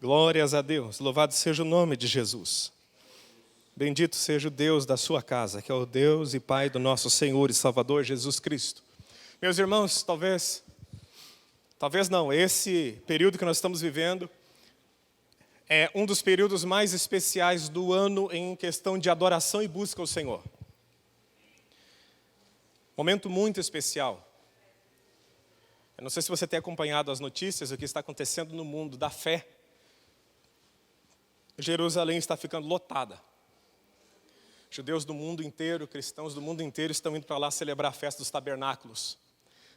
Glórias a Deus, louvado seja o nome de Jesus. Bendito seja o Deus da sua casa, que é o Deus e Pai do nosso Senhor e Salvador Jesus Cristo. Meus irmãos, talvez não, esse período que nós estamos vivendo é um dos períodos mais especiais do ano em questão de adoração e busca ao Senhor. Momento muito especial. Eu não sei se você tem acompanhado as notícias, o que está acontecendo no mundo da fé. Jerusalém está ficando lotada. Judeus do mundo inteiro, cristãos do mundo inteiro estão indo para lá celebrar a festa dos tabernáculos.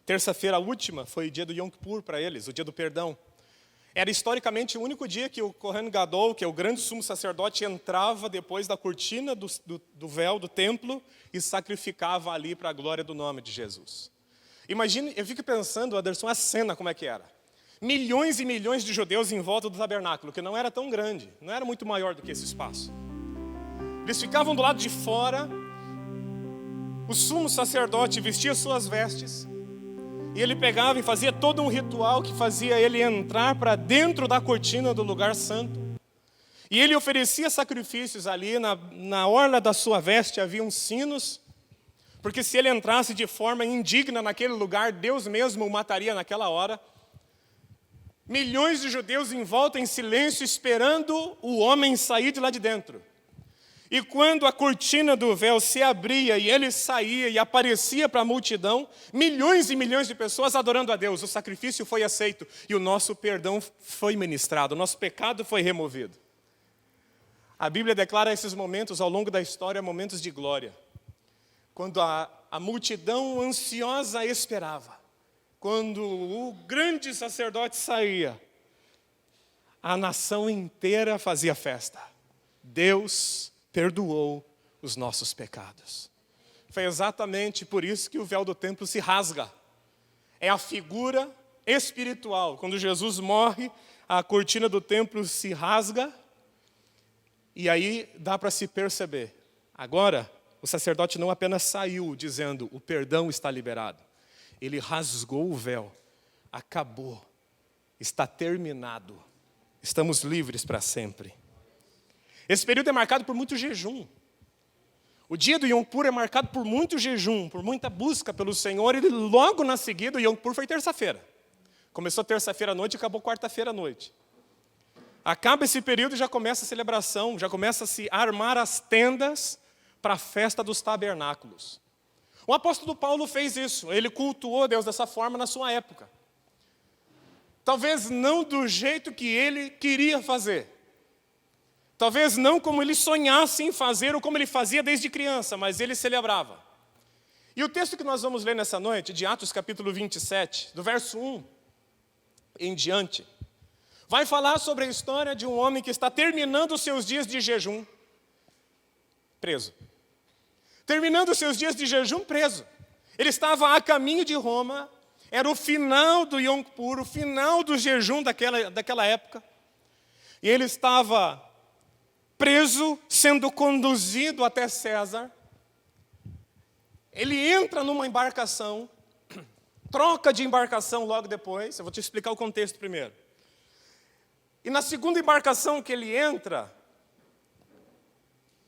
Terça-feira, a última, foi o dia do Yom Kippur para eles, o dia do perdão. Era historicamente o único dia que o Kohen Gadol, que é o grande sumo sacerdote, entrava depois da cortina do véu do templo e sacrificava ali para a glória do nome de Jesus. Imagine, eu fico pensando, Anderson, a cena como é que era. Milhões e milhões de judeus em volta do tabernáculo, que não era tão grande, não era muito maior do que esse espaço. Eles ficavam do lado de fora, o sumo sacerdote vestia suas vestes, e ele pegava e fazia todo um ritual que fazia ele entrar para dentro da cortina do lugar santo. E ele oferecia sacrifícios ali, na orla da sua veste haviam sinos, porque se ele entrasse de forma indigna naquele lugar, Deus mesmo o mataria naquela hora. Milhões de judeus em volta em silêncio, esperando o homem sair de lá de dentro. E quando a cortina do véu se abria e ele saía e aparecia para a multidão, milhões e milhões de pessoas adorando a Deus. O sacrifício foi aceito e o nosso perdão foi ministrado, o nosso pecado foi removido. A Bíblia declara esses momentos ao longo da história, momentos de glória. Quando a multidão ansiosa esperava, quando o grande sacerdote saía, a nação inteira fazia festa. Deus perdoou os nossos pecados. Foi exatamente por isso que o véu do templo se rasga. É a figura espiritual. Quando Jesus morre, a cortina do templo se rasga. E aí dá para se perceber. Agora, o sacerdote não apenas saiu dizendo, o perdão está liberado. Ele rasgou o véu. Acabou. Está terminado. Estamos livres para sempre. Esse período é marcado por muito jejum. O dia do Yom Kippur é marcado por muito jejum, por muita busca pelo Senhor. E logo na seguida, o Yom Kippur foi terça-feira. Começou terça-feira à noite e acabou quarta-feira à noite. Acaba esse período e já começa a celebração, já começa a se armar as tendas para a festa dos tabernáculos. O apóstolo Paulo fez isso, ele cultuou Deus dessa forma na sua época. Talvez não do jeito que ele queria fazer. Talvez não como ele sonhasse em fazer ou como ele fazia desde criança, mas ele celebrava. E o texto que nós vamos ler nessa noite, de Atos capítulo 27, do verso 1 em diante, vai falar sobre a história de um homem que está terminando os seus dias de jejum, preso. Terminando os seus dias de jejum, preso. Ele estava a caminho de Roma, era o final do Yom Kippur, o final do jejum daquela época. E ele estava preso, sendo conduzido até César. Ele entra numa embarcação, troca de embarcação logo depois. Eu vou te explicar o contexto primeiro. E na segunda embarcação que ele entra,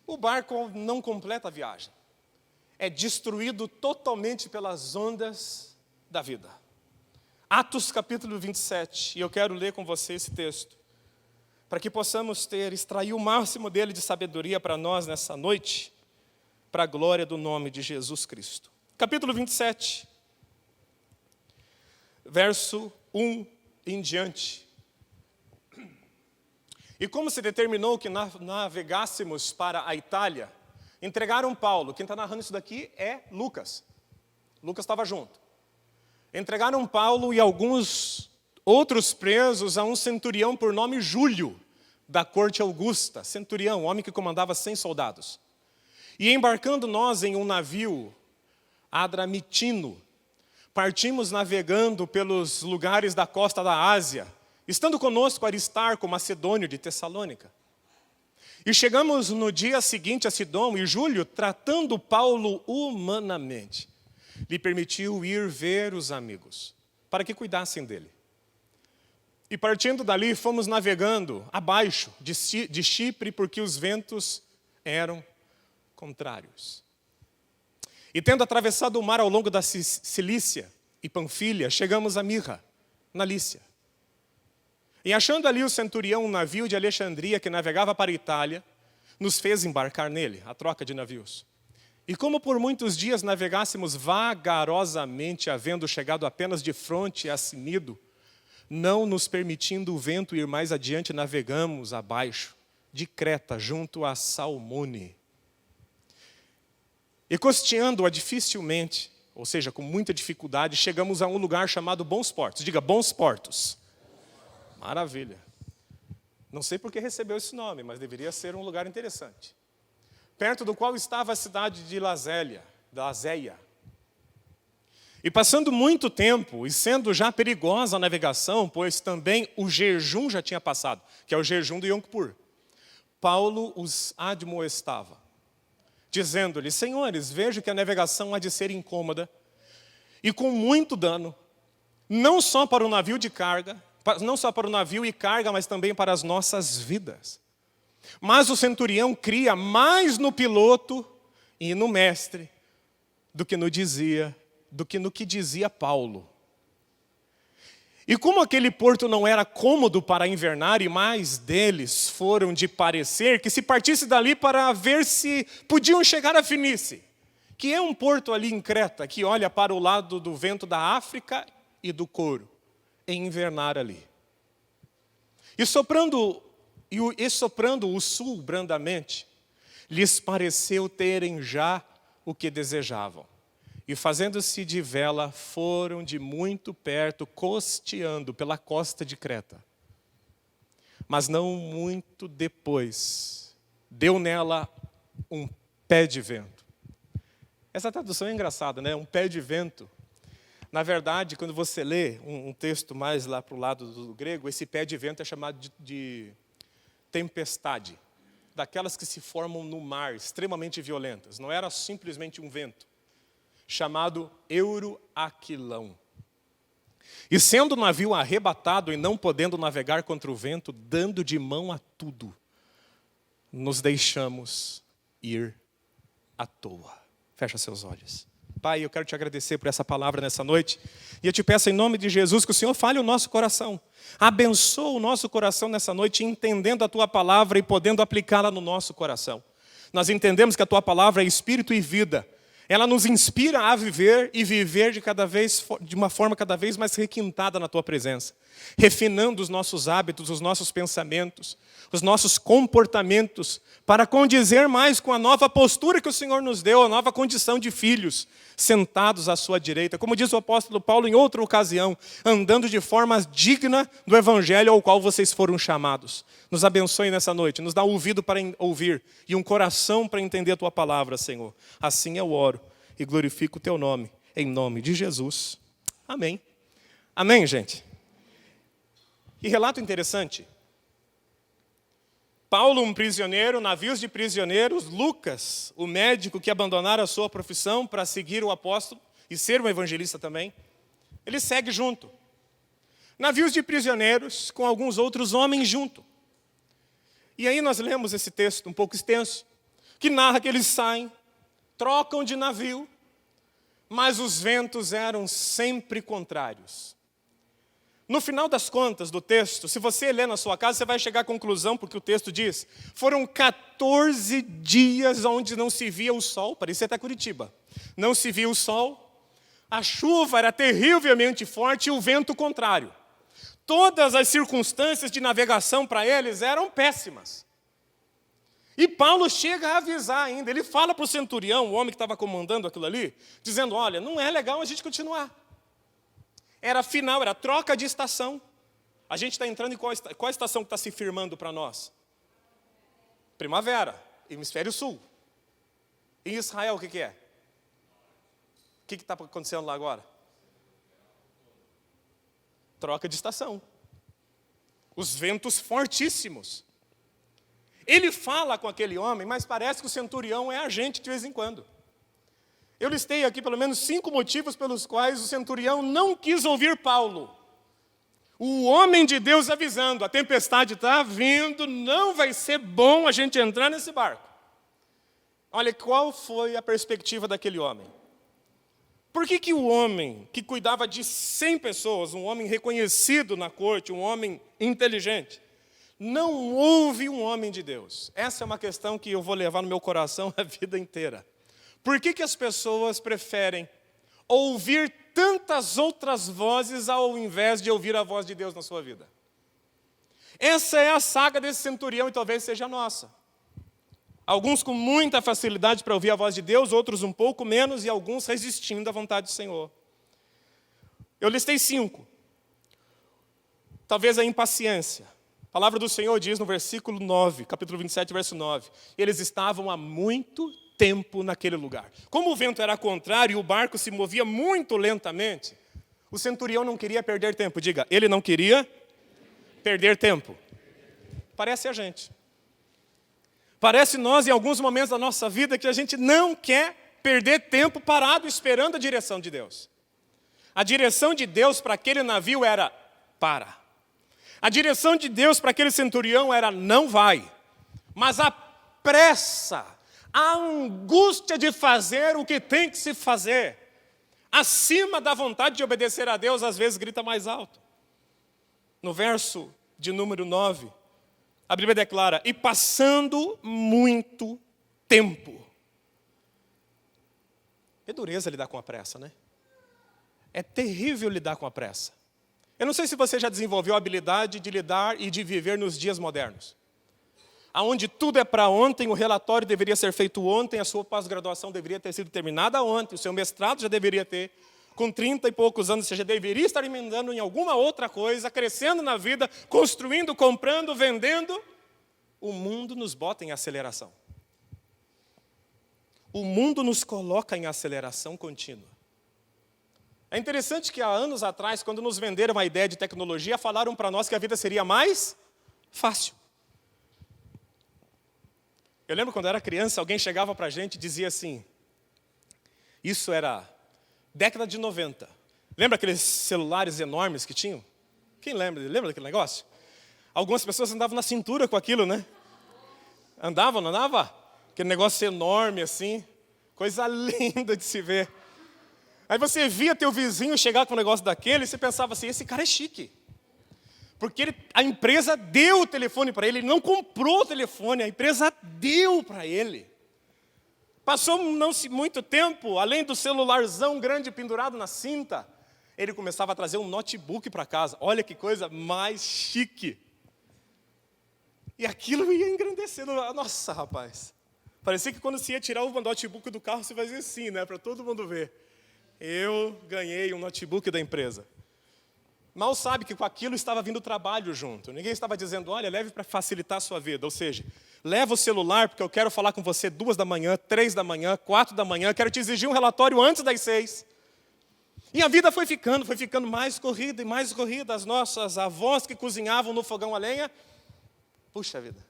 o barco não completa a viagem. É destruído totalmente pelas ondas da vida. Atos capítulo 27, e eu quero ler com você esse texto, para que possamos extrair o máximo dele de sabedoria para nós nessa noite, para a glória do nome de Jesus Cristo. Capítulo 27, verso 1 em diante. E como se determinou que navegássemos para a Itália, entregaram Paulo. Quem está narrando isso daqui é Lucas. Lucas estava junto. Entregaram Paulo e alguns outros presos a um centurião por nome Júlio, da corte Augusta. Centurião, homem que comandava 100 soldados. E embarcando nós em um navio adramitino, partimos navegando pelos lugares da costa da Ásia, estando conosco Aristarco, macedônio de Tessalônica. E chegamos no dia seguinte a Sidom, e Júlio, tratando Paulo humanamente, lhe permitiu ir ver os amigos, para que cuidassem dele. E partindo dali, fomos navegando abaixo de Chipre, porque os ventos eram contrários. E tendo atravessado o mar ao longo da Cilícia e Panfilha, chegamos a Mirra, na Lícia. E achando ali o centurião um navio de Alexandria que navegava para a Itália, nos fez embarcar nele, a troca de navios. E como por muitos dias navegássemos vagarosamente, havendo chegado apenas de fronte a Cnido, não nos permitindo o vento ir mais adiante, navegamos abaixo de Creta, junto a Salmone. E costeando-a dificilmente, ou seja, com muita dificuldade, chegamos a um lugar chamado Bons Portos. Diga, Bons Portos. Maravilha. Não sei por que recebeu esse nome, mas deveria ser um lugar interessante. Perto do qual estava a cidade de Lazéia. E passando muito tempo, e sendo já perigosa a navegação, pois também o jejum já tinha passado, que é o jejum do Yom Kippur, Paulo os admoestava, dizendo-lhes: senhores, vejo que a navegação há de ser incômoda e com muito dano, não só para o navio de carga, não só para o navio e carga, mas também para as nossas vidas. Mas o centurião cria mais no piloto e no mestre do que no que dizia Paulo. E como aquele porto não era cômodo para invernar, e mais deles foram de parecer que se partisse dali para ver se podiam chegar a Finice, que é um porto ali em Creta, que olha para o lado do vento da África e do Coro, e invernar ali. E soprando o sul brandamente, lhes pareceu terem já o que desejavam. E fazendo-se de vela, foram de muito perto, costeando pela costa de Creta. Mas não muito depois, deu nela um pé de vento. Essa tradução é engraçada, né? Um pé de vento. Na verdade, quando você lê um texto mais lá para o lado do grego, esse pé de vento é chamado de tempestade. Daquelas que se formam no mar, extremamente violentas. Não era simplesmente um vento. Chamado Euroaquilão. E sendo o navio arrebatado e não podendo navegar contra o vento, dando de mão a tudo, nos deixamos ir à toa. Fecha seus olhos. Pai, eu quero te agradecer por essa palavra nessa noite. E eu te peço em nome de Jesus que o Senhor fale o nosso coração. Abençoa o nosso coração nessa noite, entendendo a tua palavra e podendo aplicá-la no nosso coração. Nós entendemos que a tua palavra é espírito e vida. Ela nos inspira a viver e viver de uma forma cada vez mais requintada na tua presença. Refinando os nossos hábitos, os nossos pensamentos, os nossos comportamentos, para condizer mais com a nova postura que o Senhor nos deu, a nova condição de filhos, sentados à sua direita. Como diz o apóstolo Paulo em outra ocasião, andando de forma digna do evangelho ao qual vocês foram chamados. Nos abençoe nessa noite, nos dá ouvido para ouvir e um coração para entender a tua palavra, Senhor. Assim eu oro e glorifico o teu nome, em nome de Jesus. Amém. Amém, gente? Que relato interessante. Paulo, um prisioneiro, navios de prisioneiros, Lucas, o médico que abandonara a sua profissão para seguir o apóstolo e ser um evangelista também, ele segue junto. Navios de prisioneiros com alguns outros homens junto. E aí nós lemos esse texto um pouco extenso, que narra que eles saem, trocam de navio, mas os ventos eram sempre contrários. No final das contas do texto, se você ler na sua casa, você vai chegar à conclusão, porque o texto diz, foram 14 dias onde não se via o sol, parecia até Curitiba, não se via o sol, a chuva era terrivelmente forte e o vento contrário. Todas as circunstâncias de navegação para eles eram péssimas. E Paulo chega a avisar ainda, ele fala para o centurião, o homem que estava comandando aquilo ali, dizendo, olha, não é legal a gente continuar. Era final, era troca de estação. A gente está entrando em qual estação que está se firmando para nós? Primavera, hemisfério sul. Em Israel, o que é? O que está acontecendo lá agora? Troca de estação. Os ventos fortíssimos. Ele fala com aquele homem, mas parece que o centurião é agente de vez em quando. Eu listei aqui pelo menos 5 motivos pelos quais o centurião não quis ouvir Paulo. O homem de Deus avisando, a tempestade está vindo, não vai ser bom a gente entrar nesse barco. Olha, qual foi a perspectiva daquele homem? Por que o homem que cuidava de 100 pessoas, um homem reconhecido na corte, um homem inteligente, não ouve um homem de Deus? Essa é uma questão que eu vou levar no meu coração a vida inteira. Por que as pessoas preferem ouvir tantas outras vozes ao invés de ouvir a voz de Deus na sua vida? Essa é a saga desse centurião e talvez seja a nossa. Alguns com muita facilidade para ouvir a voz de Deus, outros um pouco menos e alguns resistindo à vontade do Senhor. Eu listei 5. Talvez a impaciência. A palavra do Senhor diz no versículo 9, capítulo 27, verso 9. Eles estavam há muito tempo naquele lugar. Como o vento era contrário e o barco se movia muito lentamente, o centurião não queria perder tempo. Diga, ele não queria perder tempo. Parece a gente. Parece nós, em alguns momentos da nossa vida, que a gente não quer perder tempo parado esperando a direção de Deus. A direção de Deus para aquele navio era para. A direção de Deus para aquele centurião era não vai. Mas a pressa, a angústia de fazer o que tem que se fazer, acima da vontade de obedecer a Deus, às vezes grita mais alto. No verso de número 9, a Bíblia declara, e passando muito tempo. É dureza lidar com a pressa, né? É terrível lidar com a pressa. Eu não sei se você já desenvolveu a habilidade de lidar e de viver nos dias modernos. Onde tudo é para ontem, o relatório deveria ser feito ontem, a sua pós-graduação deveria ter sido terminada ontem, o seu mestrado já deveria ter, com 30 e poucos anos, você já deveria estar emendando em alguma outra coisa, crescendo na vida, construindo, comprando, vendendo. O mundo nos bota em aceleração. O mundo nos coloca em aceleração contínua. É interessante que há anos atrás, quando nos venderam a ideia de tecnologia, falaram para nós que a vida seria mais fácil. Eu lembro quando eu era criança, alguém chegava para a gente e dizia assim, isso era década de 90. Lembra aqueles celulares enormes que tinham? Quem lembra? Lembra daquele negócio? Algumas pessoas andavam na cintura com aquilo, né? Andavam, não andava? Aquele negócio enorme assim, coisa linda de se ver. Aí você via teu vizinho chegar com um negócio daquele e você pensava assim, esse cara é chique. Porque a empresa deu o telefone para ele não comprou o telefone, a empresa deu para ele. Passou não muito tempo, além do celularzão grande pendurado na cinta, ele começava a trazer um notebook para casa. Olha que coisa mais chique. E aquilo ia engrandecendo. Nossa, rapaz. Parecia que quando você ia tirar o notebook do carro, você fazia assim, né? Para todo mundo ver. Eu ganhei um notebook da empresa. Mal sabe que com aquilo estava vindo trabalho junto. Ninguém estava dizendo, olha, leve para facilitar a sua vida. Ou seja, leva o celular porque eu quero falar com você 2 da manhã, 3 da manhã, 4 da manhã. Quero te exigir um relatório antes das 6. E a vida foi ficando mais corrida e mais corrida. As nossas avós que cozinhavam no fogão a lenha. Puxa vida.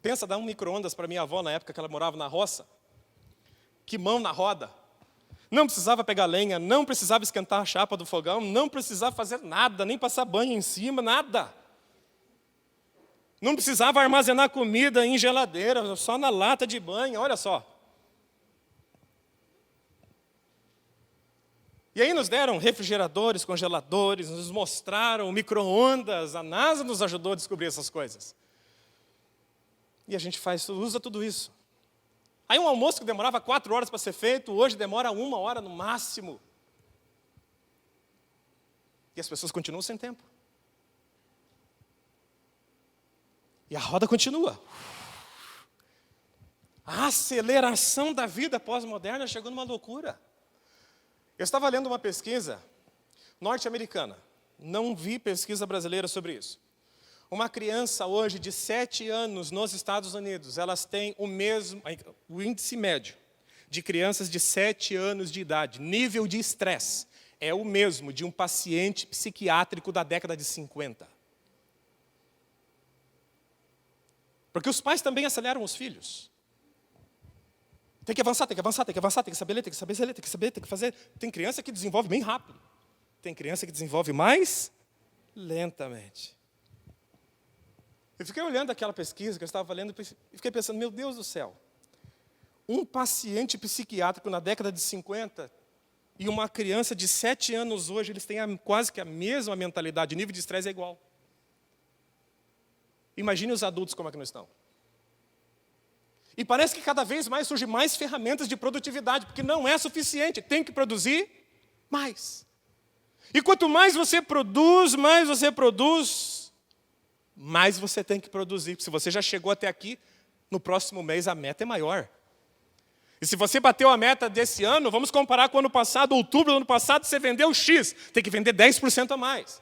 Pensa dar um micro-ondas para minha avó na época que ela morava na roça. Que mão na roda. Não precisava pegar lenha, não precisava esquentar a chapa do fogão, não precisava fazer nada, nem passar banho em cima, nada. Não precisava armazenar comida em geladeira, só na lata de banho, olha só. E aí nos deram refrigeradores, congeladores, nos mostraram micro-ondas, a NASA nos ajudou a descobrir essas coisas. E a gente usa tudo isso. Aí um almoço que demorava 4 horas para ser feito, hoje demora 1 hora no máximo. E as pessoas continuam sem tempo. E a roda continua. A aceleração da vida pós-moderna chegou numa loucura. Eu estava lendo uma pesquisa norte-americana. Não vi pesquisa brasileira sobre isso. Uma criança hoje de 7 anos nos Estados Unidos, elas têm o índice médio de crianças de 7 anos de idade, nível de estresse, é o mesmo de um paciente psiquiátrico da década de 50. Porque os pais também aceleram os filhos. Tem que avançar, tem que avançar, tem que avançar, tem que saber ler, tem que saber ler, tem que saber, tem que fazer. Tem criança que desenvolve bem rápido. Tem criança que desenvolve mais lentamente. Eu fiquei olhando aquela pesquisa que eu estava lendo e fiquei pensando, meu Deus do céu, um paciente psiquiátrico na década de 50 e uma criança de 7 anos hoje, eles têm quase que a mesma mentalidade, o nível de estresse é igual. Imagine os adultos como é que não estão. E parece que cada vez mais surgem mais ferramentas de produtividade, porque não é suficiente, tem que produzir mais. E quanto mais você produz, mais você tem que produzir. Se você já chegou até aqui, no próximo mês a meta é maior. E se você bateu a meta desse ano, vamos comparar com o ano passado, outubro do ano passado, você vendeu X, tem que vender 10% a mais.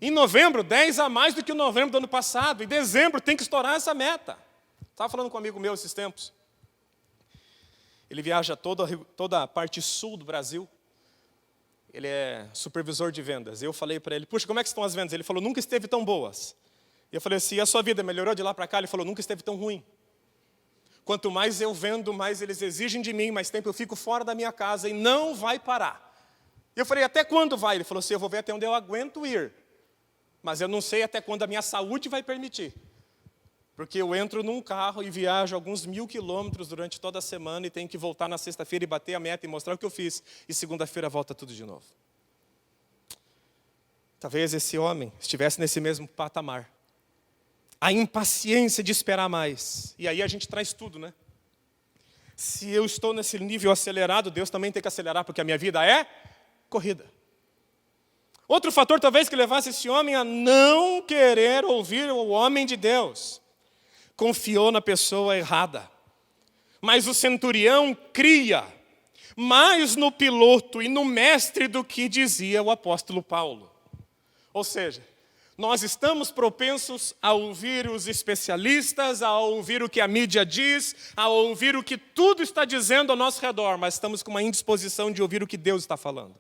Em novembro, 10% a mais do que o novembro do ano passado. Em dezembro, tem que estourar essa meta. Estava falando com um amigo meu esses tempos. Ele viaja toda a parte sul do Brasil. Ele é supervisor de vendas. Eu falei para ele, puxa, como é que estão as vendas? Ele falou, nunca esteve tão boas. E eu falei assim, e a sua vida melhorou de lá para cá? Ele falou, nunca esteve tão ruim. Quanto mais eu vendo, mais eles exigem de mim, mais tempo eu fico fora da minha casa e não vai parar. E eu falei, até quando vai? Ele falou assim, eu vou ver até onde eu aguento ir. Mas eu não sei até quando a minha saúde vai permitir. Porque eu entro num carro e viajo alguns 1000 quilômetros durante toda a semana e tenho que voltar na sexta-feira e bater a meta e mostrar o que eu fiz. E segunda-feira volta tudo de novo. Talvez esse homem estivesse nesse mesmo patamar. A impaciência de esperar mais. E aí a gente traz tudo, né? Se eu estou nesse nível acelerado, Deus também tem que acelerar, porque a minha vida é corrida. Outro fator talvez que levasse esse homem a não querer ouvir o homem de Deus. Confiou na pessoa errada. Mas o centurião cria mais no piloto e no mestre do que dizia o apóstolo Paulo. Ou seja, nós estamos propensos a ouvir os especialistas, a ouvir o que a mídia diz, a ouvir o que tudo está dizendo ao nosso redor, mas estamos com uma indisposição de ouvir o que Deus está falando.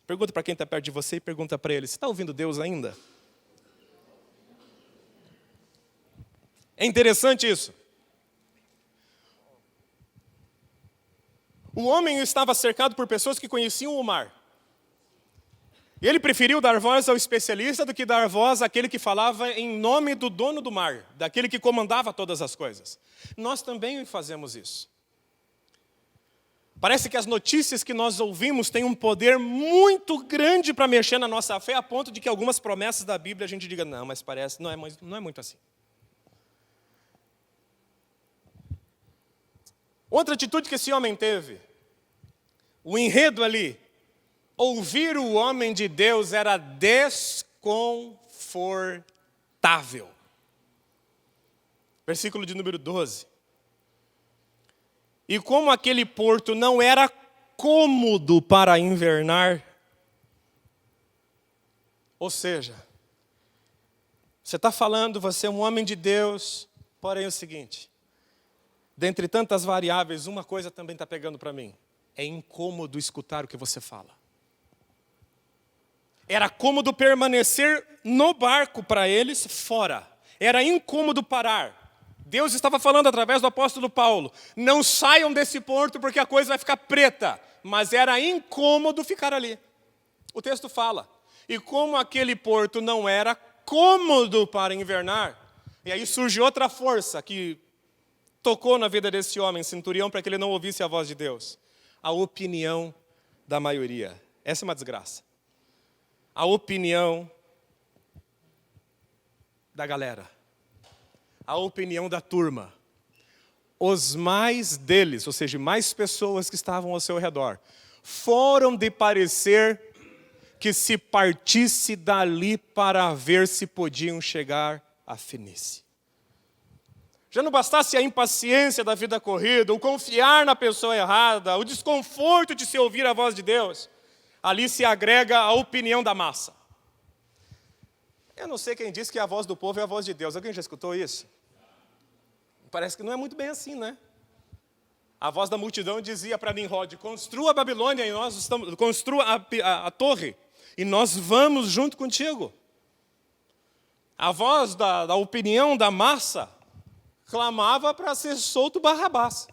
Pergunta para quem está perto de você e pergunta para ele, você está ouvindo Deus ainda? É interessante isso. O homem estava cercado por pessoas que conheciam o mar. E ele preferiu dar voz ao especialista do que dar voz àquele que falava em nome do dono do mar, daquele que comandava todas as coisas. Nós também fazemos isso. Parece que as notícias que nós ouvimos têm um poder muito grande para mexer na nossa fé, a ponto de que algumas promessas da Bíblia a gente diga, não, mas parece, não é muito assim. Outra atitude que esse homem teve, o enredo ali, ouvir o homem de Deus era desconfortável. Versículo de número 12. E como aquele porto não era cômodo para invernar, ou seja, você está falando, você é um homem de Deus, porém é o seguinte, dentre tantas variáveis, uma coisa também está pegando para mim, é incômodo escutar o que você fala. Era cômodo permanecer no barco para eles, fora. Era incômodo parar. Deus estava falando através do apóstolo Paulo, não saiam desse porto porque a coisa vai ficar preta. Mas era incômodo ficar ali. O texto fala, e como aquele porto não era cômodo para invernar, e aí surge outra força que tocou na vida desse homem, centurião, para que ele não ouvisse a voz de Deus. A opinião da maioria. Essa é uma desgraça. A opinião da galera. A opinião da turma. Os mais deles, ou seja, mais pessoas que estavam ao seu redor, foram de parecer que se partisse dali para ver se podiam chegar a Fenícia. Já não bastasse a impaciência da vida corrida, o confiar na pessoa errada, o desconforto de se ouvir a voz de Deus, ali se agrega a opinião da massa. Eu não sei quem disse que a voz do povo é a voz de Deus. Alguém já escutou isso? Parece que não é muito bem assim, né? A voz da multidão dizia para Nimrod, construa a Babilônia, e construa a torre, e nós vamos junto contigo. A voz da opinião da massa clamava para ser solto Barrabás.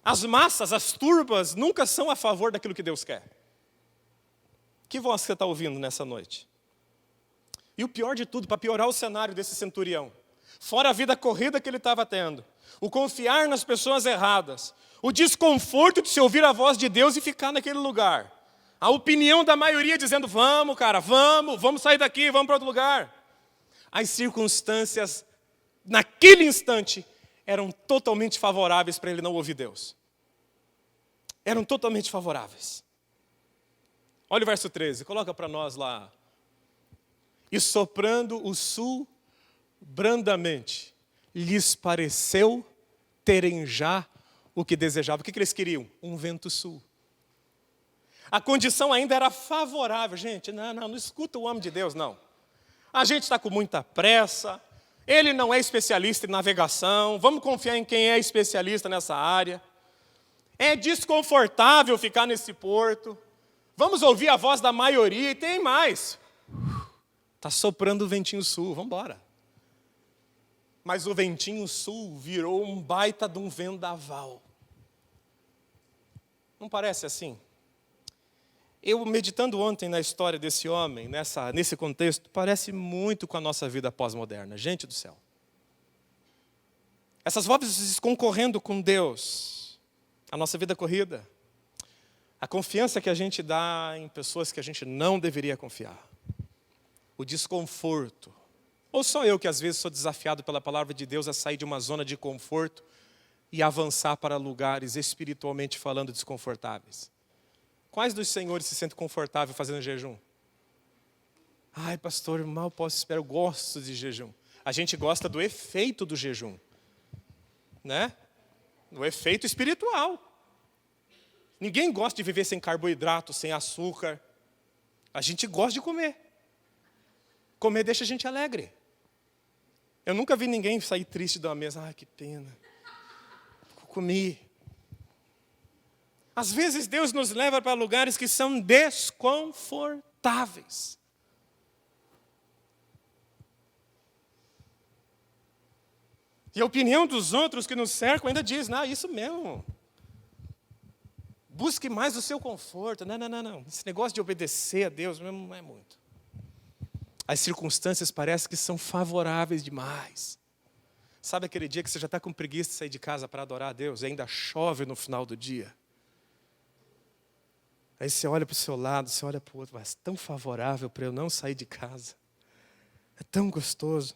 As massas, as turbas, nunca são a favor daquilo que Deus quer. Que voz você está ouvindo nessa noite? E o pior de tudo, para piorar o cenário desse centurião, fora a vida corrida que ele estava tendo, o confiar nas pessoas erradas, o desconforto de se ouvir a voz de Deus e ficar naquele lugar, a opinião da maioria dizendo, vamos cara, vamos sair daqui, vamos para outro lugar. As circunstâncias, naquele instante, eram totalmente favoráveis para ele não ouvir Deus. Eram totalmente favoráveis. Olha o verso 13, coloca para nós lá. E soprando o sul brandamente, lhes pareceu terem já o que desejavam. O que eles queriam? Um vento sul. A condição ainda era favorável. Gente, não escuta o homem de Deus, não. A gente está com muita pressa, ele não é especialista em navegação, vamos confiar em quem é especialista nessa área. É desconfortável ficar nesse porto, vamos ouvir a voz da maioria e tem mais. Está soprando o ventinho sul, vamos embora. Mas o ventinho sul virou um baita de um vendaval. Não parece assim? Eu, meditando ontem na história desse homem, nesse contexto, parece muito com a nossa vida pós-moderna. Gente do céu. Essas vozes concorrendo com Deus, a nossa vida corrida, a confiança que a gente dá em pessoas que a gente não deveria confiar, o desconforto. Ou só eu que às vezes sou desafiado pela palavra de Deus a sair de uma zona de conforto e avançar para lugares espiritualmente falando desconfortáveis. Quais dos senhores se sentem confortáveis fazendo jejum? Ai, pastor, mal posso esperar, eu gosto de jejum. A gente gosta do efeito do jejum, né? Do efeito espiritual. Ninguém gosta de viver sem carboidrato, sem açúcar. A gente gosta de comer. Comer deixa a gente alegre. Eu nunca vi ninguém sair triste de uma mesa. Ai, que pena. Comi. Às vezes Deus nos leva para lugares que são desconfortáveis. E a opinião dos outros que nos cercam ainda diz, não, isso mesmo. Busque mais o seu conforto. Não. Esse negócio de obedecer a Deus mesmo não é muito. As circunstâncias parecem que são favoráveis demais. Sabe aquele dia que você já está com preguiça de sair de casa para adorar a Deus e ainda chove no final do dia? Aí você olha para o seu lado, você olha para o outro, mas é tão favorável para eu não sair de casa. É tão gostoso.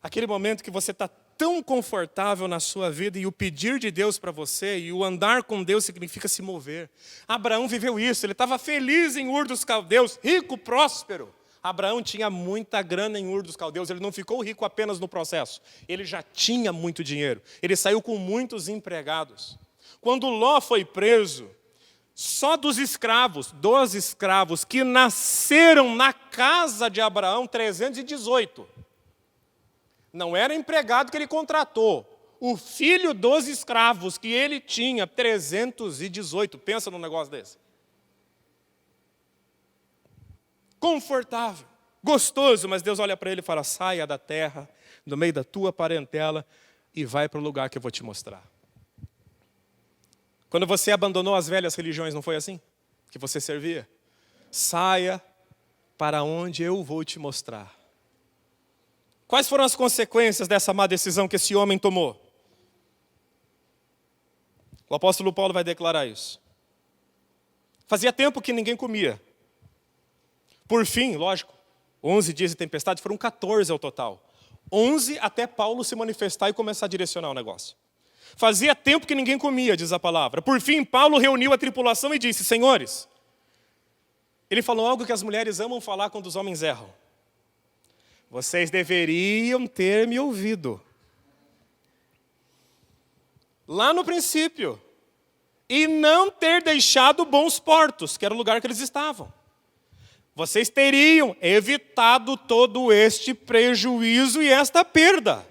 Aquele momento que você está tão confortável na sua vida e o pedir de Deus para você e o andar com Deus significa se mover. Abraão viveu isso, ele estava feliz em Ur dos Caldeus, rico, próspero. Abraão tinha muita grana em Ur dos Caldeus, ele não ficou rico apenas no processo, ele já tinha muito dinheiro, ele saiu com muitos empregados. Quando Ló foi preso, só dos escravos que nasceram na casa de Abraão, 318. Não era empregado que ele contratou. O filho dos escravos que ele tinha, 318. Pensa num negócio desse. Confortável, gostoso, mas Deus olha para ele e fala, saia da terra, do meio da tua parentela e vai para o lugar que eu vou te mostrar. Quando você abandonou as velhas religiões, não foi assim? Que você servia? Saia para onde eu vou te mostrar. Quais foram as consequências dessa má decisão que esse homem tomou? O apóstolo Paulo vai declarar isso. Fazia tempo que ninguém comia. Por fim, lógico, 11 dias de tempestade, foram 14 ao total. 11 até Paulo se manifestar e começar a direcionar o negócio. Fazia tempo que ninguém comia, diz a palavra. Por fim, Paulo reuniu a tripulação e disse, senhores, ele falou algo que as mulheres amam falar quando os homens erram. Vocês deveriam ter me ouvido. Lá no princípio. E não ter deixado bons portos, que era o lugar que eles estavam. Vocês teriam evitado todo este prejuízo e esta perda.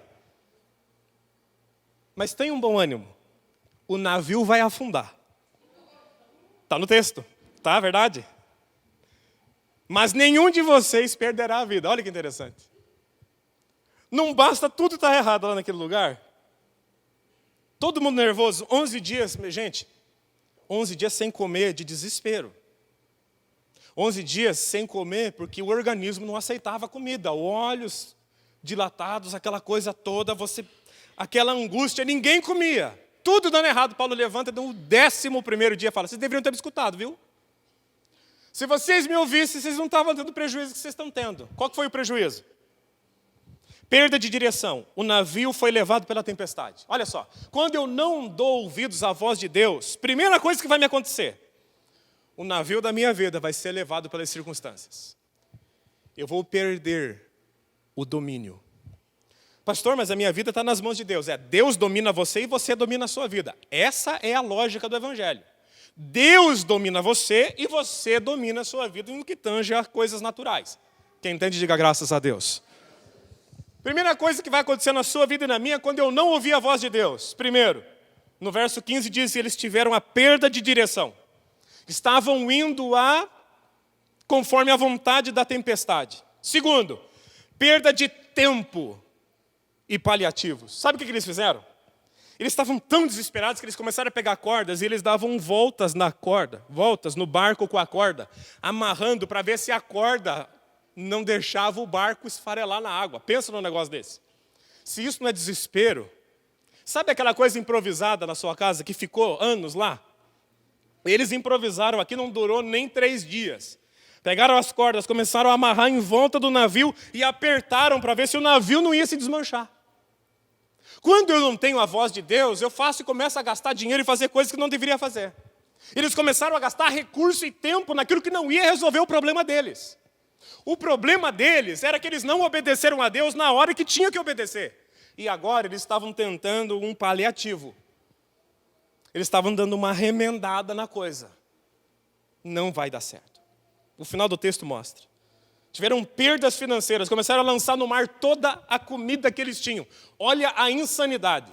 Mas tenham um bom ânimo. O navio vai afundar. Está no texto, tá? Verdade? Mas nenhum de vocês perderá a vida. Olha que interessante. Não basta tudo estar errado lá naquele lugar. Todo mundo nervoso. 11 dias, gente. 11 dias sem comer, de desespero. 11 dias sem comer, porque o organismo não aceitava a comida. Olhos dilatados, aquela coisa toda, aquela angústia, ninguém comia. Tudo dando errado. Paulo levanta no 11º dia e fala, vocês deveriam ter me escutado, viu? Se vocês me ouvissem, vocês não estavam tendo o prejuízo que vocês estão tendo. Qual que foi o prejuízo? Perda de direção. O navio foi levado pela tempestade. Olha só, quando eu não dou ouvidos à voz de Deus, primeira coisa que vai me acontecer, o navio da minha vida vai ser levado pelas circunstâncias. Eu vou perder o domínio. Pastor, mas a minha vida está nas mãos de Deus. Deus domina você e você domina a sua vida. Essa é a lógica do Evangelho. Deus domina você e você domina a sua vida no que tange a coisas naturais. Quem entende, diga graças a Deus. Primeira coisa que vai acontecer na sua vida e na minha, quando eu não ouvir a voz de Deus. Primeiro, no verso 15 diz que eles tiveram a perda de direção. Estavam indo conforme a vontade da tempestade. Segundo, perda de tempo e paliativos. Sabe o que eles fizeram? Eles estavam tão desesperados que eles começaram a pegar cordas e eles davam voltas na corda, voltas no barco com a corda, amarrando para ver se a corda não deixava o barco esfarelar na água. Pensa num negócio desse. Se isso não é desespero, sabe aquela coisa improvisada na sua casa que ficou anos lá? Eles improvisaram aqui, não durou nem 3 dias. Pegaram as cordas, começaram a amarrar em volta do navio e apertaram para ver se o navio não ia se desmanchar. Quando eu não tenho a voz de Deus, eu faço e começo a gastar dinheiro e fazer coisas que não deveria fazer. Eles começaram a gastar recurso e tempo naquilo que não ia resolver o problema deles. O problema deles era que eles não obedeceram a Deus na hora que tinha que obedecer. E agora eles estavam tentando um paliativo. Eles estavam dando uma remendada na coisa. Não vai dar certo. O final do texto mostra. Tiveram perdas financeiras, começaram a lançar no mar toda a comida que eles tinham. Olha a insanidade.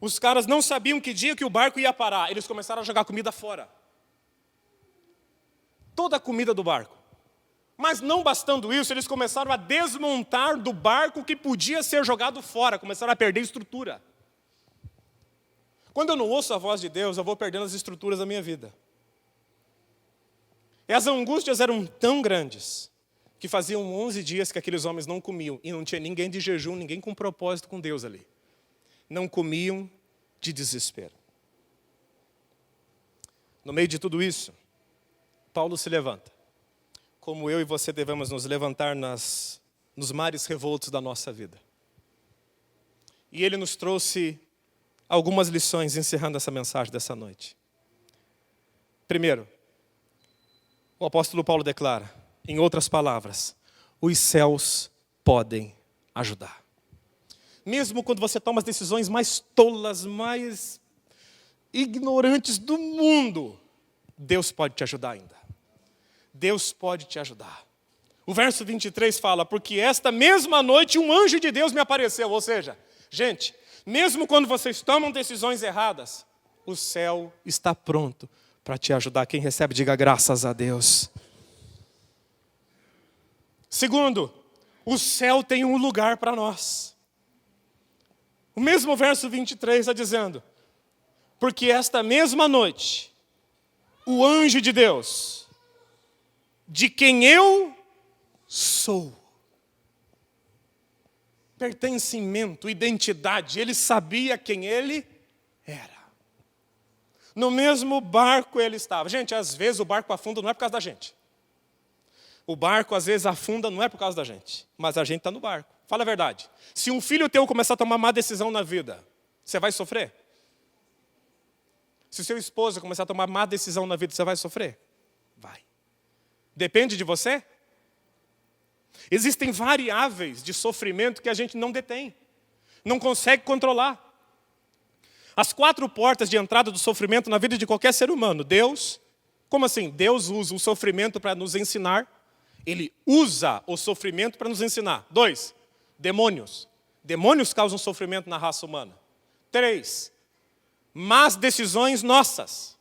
Os caras não sabiam que dia que o barco ia parar. Eles começaram a jogar comida fora. Toda a comida do barco. Mas não bastando isso, eles começaram a desmontar do barco que podia ser jogado fora. Começaram a perder estrutura. Quando eu não ouço a voz de Deus, eu vou perdendo as estruturas da minha vida. E as angústias eram tão grandes que faziam 11 dias que aqueles homens não comiam. E não tinha ninguém de jejum, ninguém com propósito com Deus ali. Não comiam de desespero. No meio de tudo isso, Paulo se levanta. Como eu e você devemos nos levantar nos mares revoltos da nossa vida. E ele nos trouxe algumas lições, encerrando essa mensagem dessa noite. Primeiro, o apóstolo Paulo declara, em outras palavras, os céus podem ajudar. Mesmo quando você toma as decisões mais tolas, mais ignorantes do mundo, Deus pode te ajudar ainda. Deus pode te ajudar. O verso 23 fala, porque esta mesma noite um anjo de Deus me apareceu. Ou seja, gente, mesmo quando vocês tomam decisões erradas, o céu está pronto para te ajudar. Quem recebe, diga graças a Deus. Segundo, o céu tem um lugar para nós. O mesmo verso 23 está dizendo, porque esta mesma noite, o anjo de Deus, de quem eu sou. Pertencimento, identidade. Ele sabia quem ele era. No mesmo barco ele estava. Gente, às vezes o barco afunda não é por causa da gente. O barco às vezes afunda não é por causa da gente. Mas a gente está no barco. Fala a verdade. Se um filho teu começar a tomar má decisão na vida, você vai sofrer? Se o seu esposo começar a tomar má decisão na vida, você vai sofrer? Vai. Depende de você? Existem variáveis de sofrimento que a gente não detém, não consegue controlar. As 4 portas de entrada do sofrimento na vida de qualquer ser humano. Deus, como assim? Deus usa o sofrimento para nos ensinar. Ele usa o sofrimento para nos ensinar. 2, demônios. Demônios causam sofrimento na raça humana. 3, más decisões nossas.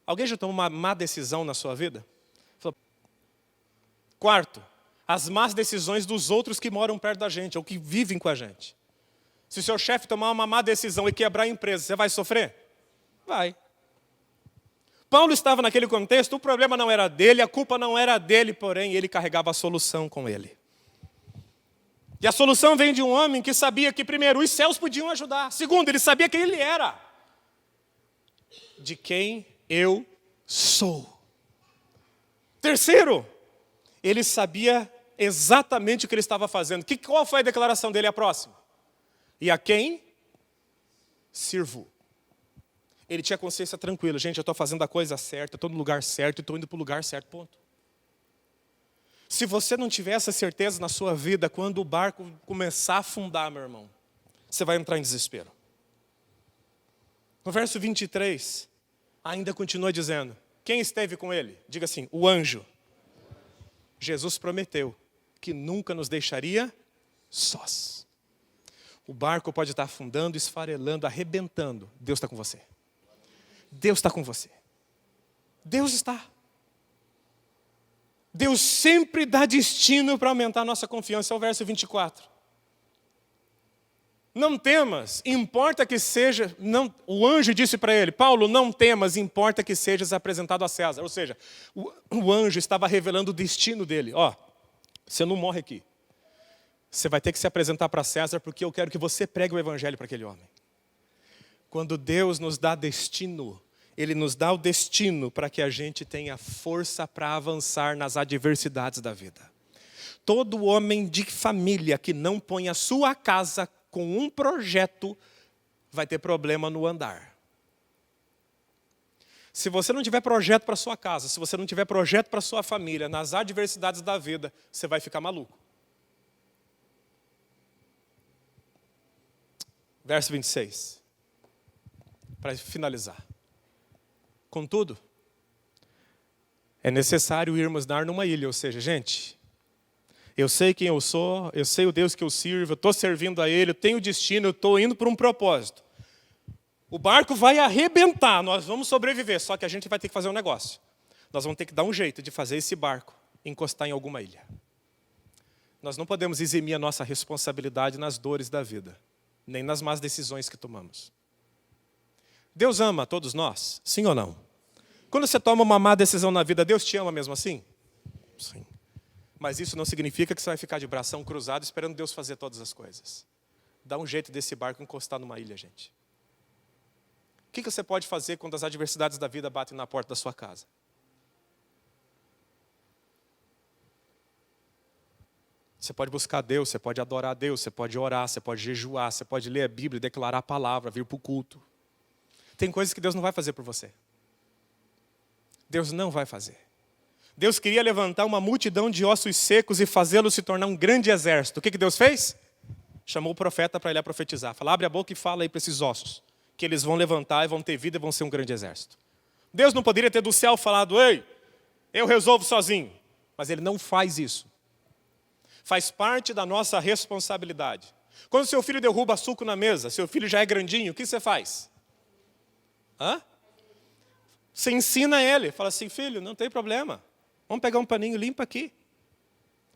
Alguém já tomou uma má decisão na sua vida? 4, as más decisões dos outros que moram perto da gente, ou que vivem com a gente. Se o seu chefe tomar uma má decisão e quebrar a empresa, você vai sofrer? Vai. Paulo estava naquele contexto, o problema não era dele, a culpa não era dele, porém ele carregava a solução com ele. E a solução vem de um homem que sabia que, primeiro, os céus podiam ajudar. Segundo, ele sabia quem ele era. De quem eu sou. Terceiro, ele sabia exatamente o que ele estava fazendo. Qual foi a declaração dele, a próxima? E a quem sirvo. Ele tinha consciência tranquila. Gente, eu estou fazendo a coisa certa, estou no lugar certo e estou indo para o lugar certo, ponto. Se você não tiver essa certeza na sua vida, quando o barco começar a afundar, meu irmão, você vai entrar em desespero. No verso 23, ainda continua dizendo, quem esteve com ele? Diga assim, o anjo. Jesus prometeu que nunca nos deixaria sós. O barco pode estar afundando, esfarelando, arrebentando. Deus está com você. Deus está com você. Deus está. Deus sempre dá destino para aumentar a nossa confiança. É o verso 24. Não temas, importa que seja... Não, o anjo disse para ele, Paulo, não temas, importa que sejas apresentado a César. Ou seja, o anjo estava revelando o destino dele. Ó, você não morre aqui. Você vai ter que se apresentar para César, porque eu quero que você pregue o evangelho para aquele homem. Quando Deus nos dá destino, Ele nos dá o destino para que a gente tenha força para avançar nas adversidades da vida. Todo homem de família que não põe a sua casa com um projeto, vai ter problema no andar. Se você não tiver projeto para sua casa, se você não tiver projeto para sua família, nas adversidades da vida, você vai ficar maluco. Verso 26. Para finalizar. Contudo, é necessário irmos dar numa ilha, ou seja, gente, eu sei quem eu sou, eu sei o Deus que eu sirvo, eu estou servindo a Ele, eu tenho destino, eu estou indo para um propósito. O barco vai arrebentar, nós vamos sobreviver, só que a gente vai ter que fazer um negócio. Nós vamos ter que dar um jeito de fazer esse barco encostar em alguma ilha. Nós não podemos eximir a nossa responsabilidade nas dores da vida, nem nas más decisões que tomamos. Deus ama todos nós? Sim ou não? Quando você toma uma má decisão na vida, Deus te ama mesmo assim? Sim. Mas isso não significa que você vai ficar de bração cruzado esperando Deus fazer todas as coisas. Dá um jeito desse barco encostar numa ilha, gente. O que você pode fazer quando as adversidades da vida batem na porta da sua casa? Você pode buscar Deus, você pode adorar Deus, você pode orar, você pode jejuar, você pode ler a Bíblia, declarar a palavra, vir para o culto. Tem coisas que Deus não vai fazer por você. Deus não vai fazer. Deus queria levantar uma multidão de ossos secos e fazê-los se tornar um grande exército. O que Deus fez? Chamou o profeta para ele profetizar. Fala, abre a boca e fala aí para esses ossos, que eles vão levantar e vão ter vida e vão ser um grande exército. Deus não poderia ter do céu falado, ei, eu resolvo sozinho. Mas Ele não faz isso. Faz parte da nossa responsabilidade. Quando seu filho derruba suco na mesa, seu filho já é grandinho, o que você faz? Você ensina ele, fala assim, filho, não tem problema. Vamos pegar um paninho, limpa aqui.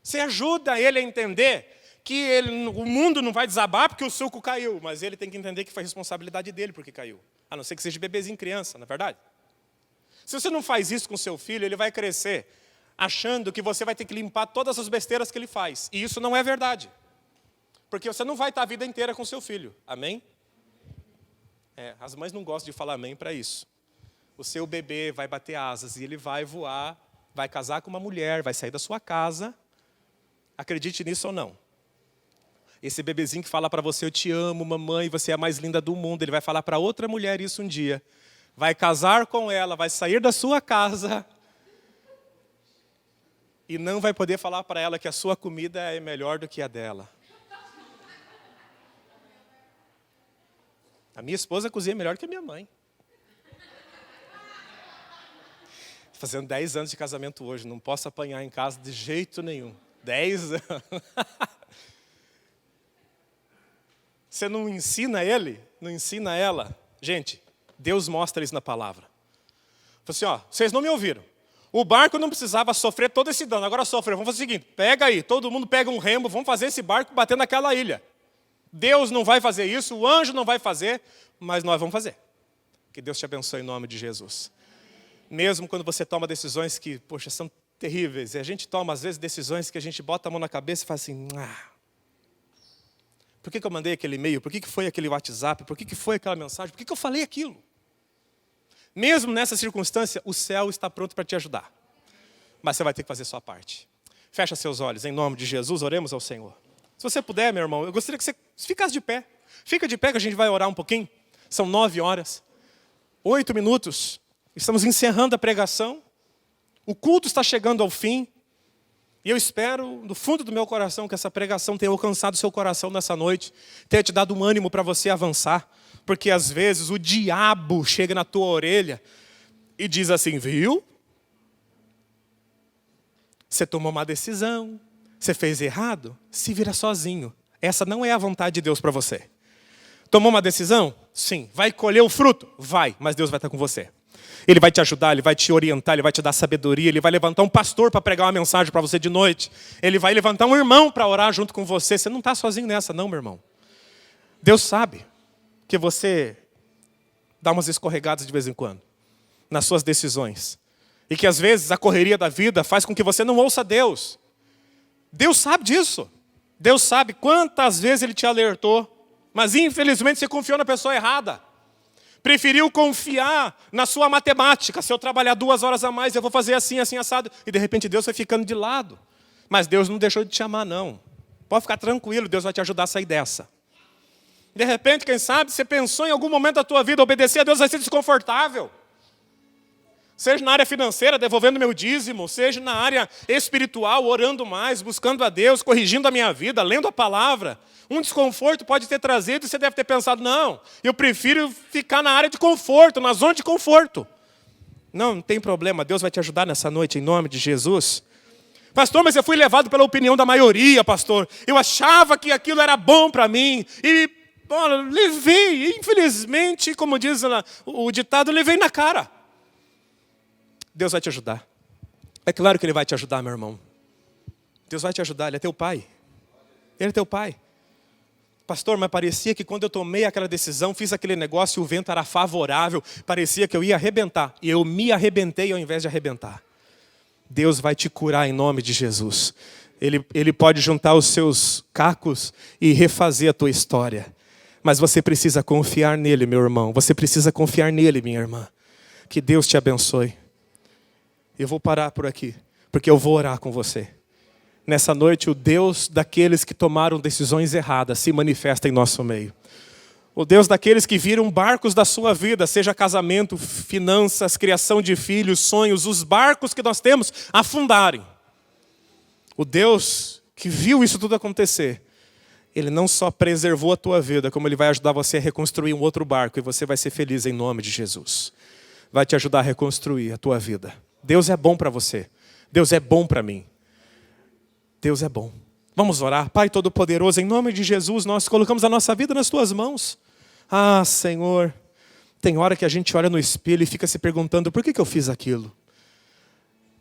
Você ajuda ele a entender que o mundo não vai desabar porque o suco caiu, mas ele tem que entender que foi responsabilidade dele porque caiu. A não ser que seja bebezinho criança, não é verdade? Se você não faz isso com seu filho, ele vai crescer achando que você vai ter que limpar todas as besteiras que ele faz. E isso não é verdade. Porque você não vai estar a vida inteira com seu filho. Amém? As mães não gostam de falar amém para isso. O seu bebê vai bater asas e ele vai voar, vai casar com uma mulher, vai sair da sua casa. Acredite nisso ou não. Esse bebezinho que fala para você, eu te amo, mamãe, você é a mais linda do mundo. Ele vai falar para outra mulher isso um dia. Vai casar com ela, vai sair da sua casa. E não vai poder falar para ela que a sua comida é melhor do que a dela. A minha esposa cozinha melhor que a minha mãe. Fazendo 10 anos de casamento hoje, não posso apanhar em casa de jeito nenhum. 10 anos. Você não ensina ele, não ensina ela. Gente, Deus mostra isso na palavra. Fala assim, vocês não me ouviram. O barco não precisava sofrer todo esse dano, agora sofreu. Vamos fazer o seguinte, pega aí, todo mundo pega um remo, vamos fazer esse barco bater naquela ilha. Deus não vai fazer isso, o anjo não vai fazer, mas nós vamos fazer. Que Deus te abençoe em nome de Jesus. Mesmo quando você toma decisões que, poxa, são terríveis. E a gente toma, às vezes, decisões que a gente bota a mão na cabeça e fala assim, por que eu mandei aquele e-mail? Por que foi aquele WhatsApp? Por que foi aquela mensagem? Por que eu falei aquilo? Mesmo nessa circunstância, o céu está pronto para te ajudar. Mas você vai ter que fazer a sua parte. Fecha seus olhos, em nome de Jesus, oremos ao Senhor. Se você puder, meu irmão, eu gostaria que você ficasse de pé. Fica de pé que a gente vai orar um pouquinho. São 9 horas, 8 minutos. Estamos encerrando a pregação. O culto está chegando ao fim. E eu espero, do fundo do meu coração, que essa pregação tenha alcançado o seu coração nessa noite. Tenha te dado um ânimo para você avançar. Porque às vezes o diabo chega na tua orelha e diz assim, viu? Você tomou uma decisão. Você fez errado. Se vira sozinho. Essa não é a vontade de Deus para você. Tomou uma decisão? Sim. Vai colher o fruto? Vai. Mas Deus vai estar com você. Ele vai te ajudar, Ele vai te orientar, Ele vai te dar sabedoria, Ele vai levantar um pastor para pregar uma mensagem para você de noite. Ele vai levantar um irmão para orar junto com você. Você não está sozinho nessa não, meu irmão. Deus sabe que você dá umas escorregadas de vez em quando nas suas decisões. E que às vezes a correria da vida faz com que você não ouça Deus. Deus sabe disso. Deus sabe quantas vezes Ele te alertou. Mas infelizmente você confiou na pessoa errada. Preferiu confiar na sua matemática. Se eu trabalhar 2 horas a mais, eu vou fazer assim, assim, assado. E de repente Deus vai ficando de lado. Mas Deus não deixou de te amar, não. Pode ficar tranquilo, Deus vai te ajudar a sair dessa. De repente, quem sabe, você pensou em algum momento da tua vida, obedecer a Deus vai ser desconfortável. Seja na área financeira, devolvendo meu dízimo. Seja na área espiritual, orando mais, buscando a Deus, corrigindo a minha vida, lendo a palavra. Um desconforto pode ter trazido e você deve ter pensado, não, eu prefiro ficar na área de conforto, na zona de conforto. Não tem problema, Deus vai te ajudar nessa noite, em nome de Jesus. Pastor, mas eu fui levado pela opinião da maioria, pastor. Eu achava que aquilo era bom para mim. E, olha, levei, infelizmente, como diz o ditado, levei na cara. Deus vai te ajudar. É claro que Ele vai te ajudar, meu irmão. Deus vai te ajudar, Ele é teu pai. Ele é teu pai. Pastor, mas parecia que quando eu tomei aquela decisão, fiz aquele negócio e o vento era favorável, parecia que eu ia arrebentar. E eu me arrebentei ao invés de arrebentar. Deus vai te curar em nome de Jesus. Ele pode juntar os seus cacos e refazer a tua história. Mas você precisa confiar nele, meu irmão. Você precisa confiar nele, minha irmã. Que Deus te abençoe. Eu vou parar por aqui, porque eu vou orar com você. Nessa noite, o Deus daqueles que tomaram decisões erradas se manifesta em nosso meio. O Deus daqueles que viram barcos da sua vida, seja casamento, finanças, criação de filhos, sonhos, os barcos que nós temos afundarem. O Deus que viu isso tudo acontecer, Ele não só preservou a tua vida, como Ele vai ajudar você a reconstruir um outro barco e você vai ser feliz em nome de Jesus. Vai te ajudar a reconstruir a tua vida. Deus é bom para você. Deus é bom para mim. Deus é bom. Vamos orar. Pai Todo-Poderoso, em nome de Jesus, nós colocamos a nossa vida nas tuas mãos. Ah, Senhor, tem hora que a gente olha no espelho e fica se perguntando, por que eu fiz aquilo?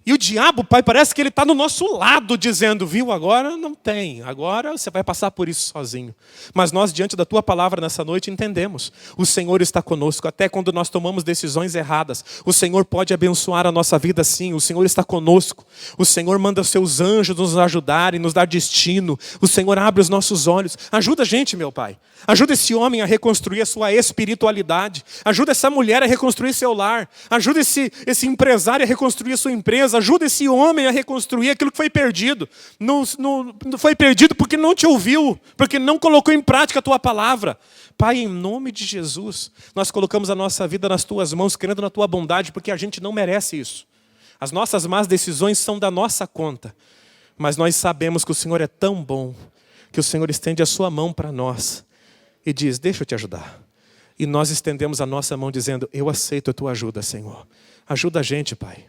E o diabo, Pai, parece que ele está no nosso lado, dizendo, viu, agora não tem, agora você vai passar por isso sozinho. Mas nós, diante da Tua palavra nessa noite, entendemos. O Senhor está conosco, até quando nós tomamos decisões erradas. O Senhor pode abençoar a nossa vida sim, o Senhor está conosco. O Senhor manda os seus anjos nos ajudarem, nos dar destino. O Senhor abre os nossos olhos. Ajuda a gente, meu Pai. Ajuda esse homem a reconstruir a sua espiritualidade. Ajuda essa mulher a reconstruir seu lar. Ajuda esse empresário a reconstruir a sua empresa. Ajuda esse homem a reconstruir aquilo que foi perdido. Não foi perdido porque não te ouviu, porque não colocou em prática a tua palavra. Pai, em nome de Jesus, nós colocamos a nossa vida nas tuas mãos, crendo na tua bondade, porque a gente não merece isso. As nossas más decisões são da nossa conta. Mas nós sabemos que o Senhor é tão bom, que o Senhor estende a sua mão para nós e diz, deixa eu te ajudar. E nós estendemos a nossa mão dizendo, eu aceito a tua ajuda, Senhor. Ajuda a gente, Pai.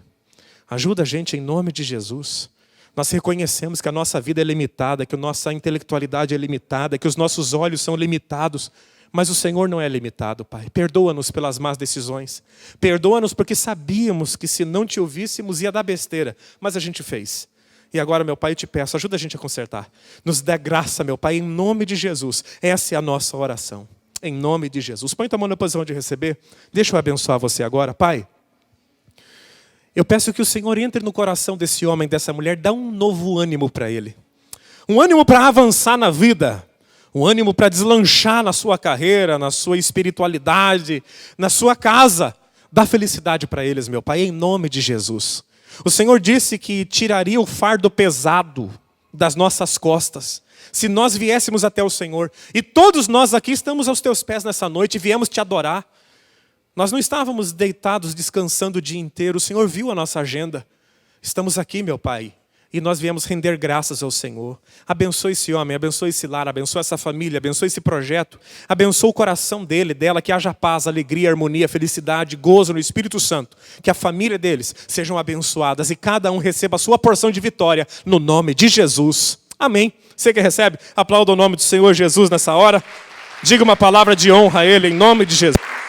Ajuda a gente em nome de Jesus. Nós reconhecemos que a nossa vida é limitada, que a nossa intelectualidade é limitada, que os nossos olhos são limitados. Mas o Senhor não é limitado, Pai. Perdoa-nos pelas más decisões. Perdoa-nos porque sabíamos que se não te ouvíssemos ia dar besteira. Mas a gente fez. E agora, meu Pai, eu te peço, ajuda a gente a consertar. Nos dê graça, meu Pai, em nome de Jesus. Essa é a nossa oração. Em nome de Jesus. Põe tua mão na posição de receber. Deixa eu abençoar você agora, Pai. Eu peço que o Senhor entre no coração desse homem, dessa mulher, dá um novo ânimo para ele. Um ânimo para avançar na vida. Um ânimo para deslanchar na sua carreira, na sua espiritualidade, na sua casa. Dá felicidade para eles, meu Pai, em nome de Jesus. O Senhor disse que tiraria o fardo pesado das nossas costas, se nós viéssemos até o Senhor. E todos nós aqui estamos aos teus pés nessa noite e viemos te adorar. Nós não estávamos deitados, descansando o dia inteiro. O Senhor viu a nossa agenda. Estamos aqui, meu Pai, e nós viemos render graças ao Senhor. Abençoe esse homem, abençoe esse lar, abençoe essa família, abençoe esse projeto. Abençoe o coração dele, dela, que haja paz, alegria, harmonia, felicidade, gozo no Espírito Santo. Que a família deles sejam abençoadas e cada um receba a sua porção de vitória, no nome de Jesus. Amém. Você que recebe, aplauda o nome do Senhor Jesus nessa hora. Diga uma palavra de honra a Ele, em nome de Jesus.